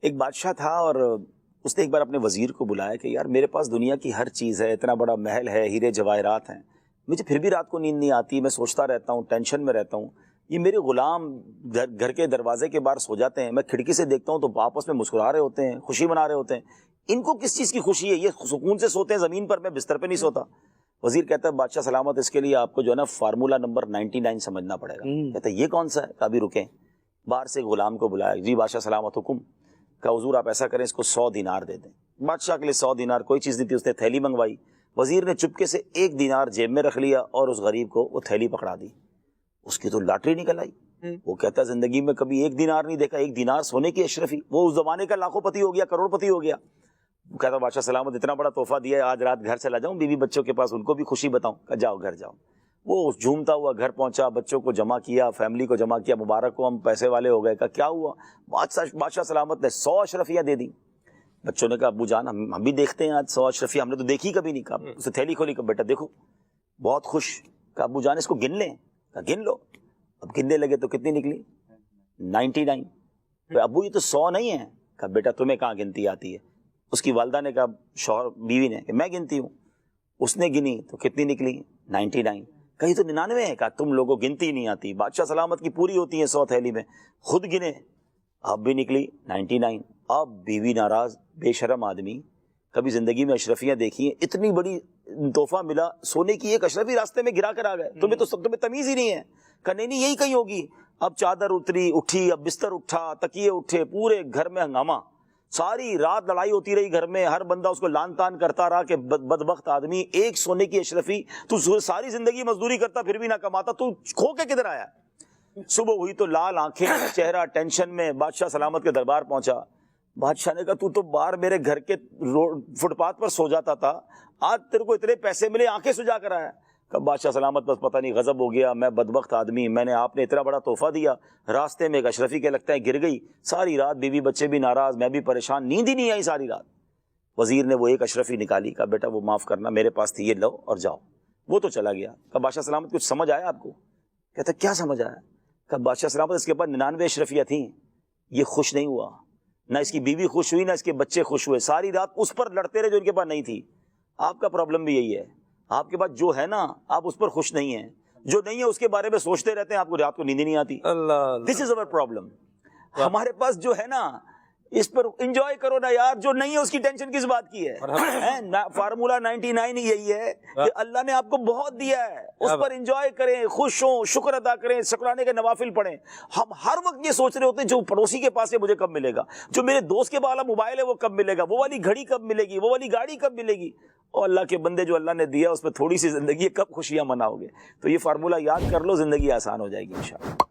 ایک بادشاہ تھا اور اس نے ایک بار اپنے وزیر کو بلایا کہ یار میرے پاس دنیا کی ہر چیز ہے، اتنا بڑا محل ہے، ہیرے جواہرات ہیں، مجھے پھر بھی رات کو نیند نہیں آتی، میں سوچتا رہتا ہوں، ٹینشن میں رہتا ہوں۔ یہ میرے غلام گھر کے دروازے کے باہر سو جاتے ہیں، میں کھڑکی سے دیکھتا ہوں تو آپس میں مسکرا رہے ہوتے ہیں، خوشی منا رہے ہوتے ہیں، ان کو کس چیز کی خوشی ہے؟ یہ سکون سے سوتے ہیں زمین پر، میں بستر پہ نہیں سوتا۔ وزیر کہتا ہے بادشاہ سلامت، اس کے لیے آپ کو جو ہے نا فارمولا نمبر 99 سمجھنا پڑے گا۔ کہتا ہے یہ کون سا ہے؟ ابھی رکیں۔ باہر سے غلام کو بلایا، جی بادشاہ سلامت حکم۔ کہ حضور آپ ایسا کریں، اس کو 100 دینار دے دیں۔ بادشاہ کے لیے 100 دینار کوئی چیز نہیں تھی، اس نے تھیلی منگوائی، وزیر نے چپکے سے 1 دینار جیب میں رکھ لیا اور اس غریب کو وہ تھیلی پکڑا دی۔ اس کی تو لاٹری نکل آئی۔ وہ کہتا ہے زندگی میں کبھی 1 دینار نہیں دیکھا، 1 دینار سونے کی اشرفی، وہ اس زمانے کا لاکھوں پتی ہو گیا، کروڑ پتی ہو گیا۔ وہ کہتا بادشاہ سلامت اتنا بڑا تحفہ دیا ہے، آج رات گھر چلا جاؤں بیوی بچوں کے پاس، ان کو بھی خوشی بتاؤں۔ کہ جاؤ گھر جاؤ۔ وہ جھومتا ہوا گھر پہنچا، بچوں کو جمع کیا، فیملی کو جمع کیا، مبارک ہو ہم پیسے والے ہو گئے۔ کہ کیا ہوا؟ بادشاہ سلامت نے 100 اشرفیاں دے دی۔ بچوں نے کہا ابو جان ہم بھی دیکھتے ہیں آج 100 اشرفیاں، ہم نے تو دیکھی کبھی نہیں۔ کہا اسے تھیلی کھولی، کہ بیٹا دیکھو، بہت خوش۔ کہا ابو جان اس کو گن لیں؟ کہا گن لو۔ اب گننے لگے تو کتنی نکلی؟ 99۔ کہ ابو یہ تو 100 نہیں ہے۔ کہا بیٹا تمہیں کہاں گنتی آتی ہے؟ اس کی والدہ نے کہا، شوہر بیوی نے، کہ میں گنتی ہوں۔ اس نے گنی تو کتنی نکلی؟ 99۔ کہیں تو 99 ہے۔ کہا تم لوگوں گنتی نہیں آتی، بادشاہ سلامت کی پوری ہوتی ہیں 100 تھیلی میں، خود گنے، اب بھی نکلی 99۔ اب بیوی ناراض، بے شرم آدمی، کبھی زندگی میں اشرفیاں دیکھی ہیں، اتنی بڑی تحفہ ملا، سونے کی ایک اشرفی راستے میں گرا کر آ گئے، تمہیں تمیز ہی نہیں ہے۔ کہ نہیں یہی کہیں ہوگی۔ اب چادر اتری اٹھی، اب بستر اٹھا، تکیے اٹھے، پورے گھر میں ہنگامہ، ساری رات لڑائی ہوتی رہی گھر میں، ہر بندہ اس کو لان تان کرتا رہا کہ بدبخت آدمی، ایک سونے کی اشرفی، تو ساری زندگی مزدوری کرتا پھر بھی نہ کماتا، تو کھو کے کدھر آیا؟ صبح ہوئی تو لال آنکھیں، چہرہ ٹینشن میں، بادشاہ سلامت کے دربار پہنچا۔ بادشاہ نے کہا تو باہر میرے گھر کے فٹ پاتھ پر سو جاتا تھا، آج تیرے کو اتنے پیسے ملے، آنکھیں سجا کر آیا۔ کہ بادشاہ سلامت بس پتہ نہیں غضب ہو گیا، میں بدبخت آدمی، میں نے آپ نے اتنا بڑا تحفہ دیا، راستے میں ایک اشرفی کے لگتا ہے گر گئی، ساری رات بیوی بچے بھی ناراض، میں بھی پریشان، نیند ہی نہیں آئی ساری رات۔ وزیر نے وہ ایک اشرفی نکالی، کہا بیٹا وہ معاف کرنا، میرے پاس تھی، یہ لو اور جاؤ۔ وہ تو چلا گیا۔ کہ بادشاہ سلامت کچھ سمجھ آیا آپ کو؟ کہتا کیا سمجھ آیا؟ کہ بادشاہ سلامت اس کے پاس 99 اشرفیاں تھیں، یہ خوش نہیں ہوا، نہ اس کی بیوی خوش ہوئی، نہ اس کے بچے خوش ہوئے، ساری رات اس پر لڑتے رہے جو ان کے پاس نہیں تھی۔ آپ کا پرابلم بھی یہی ہے، آپ کے پاس جو ہے نا آپ اس پر خوش نہیں ہیں، جو نہیں ہے اس کے بارے میں سوچتے رہتے ہیں، آپ کو رات کو نیند نہیں آتی۔ دس از اوور پرابلم۔ ہمارے پاس جو ہے نا اس پر انجوائے کرو نا یار، جو نہیں ہے اس کی ٹینشن کس بات کی ہے؟ فارمولا 99 یہی ہے کہ اللہ نے آپ کو بہت دیا ہے، اس پر انجوائے کریں، خوش ہوں، شکر ادا کریں، شکرانے کے نوافل پڑھیں۔ ہم ہر وقت یہ سوچ رہے ہوتے ہیں جو پڑوسی کے پاس ہے مجھے کب ملے گا، جو میرے دوست کے والا موبائل ہے وہ کب ملے گا، وہ والی گھڑی کب ملے گی، وہ والی گاڑی کب ملے گی۔ اور اللہ کے بندے جو اللہ نے دیا اس پہ تھوڑی سی زندگی ہے، کب خوشیاں مناؤ گے؟ تو یہ فارمولا یاد کر لو، زندگی آسان ہو جائے گی انشاءاللہ۔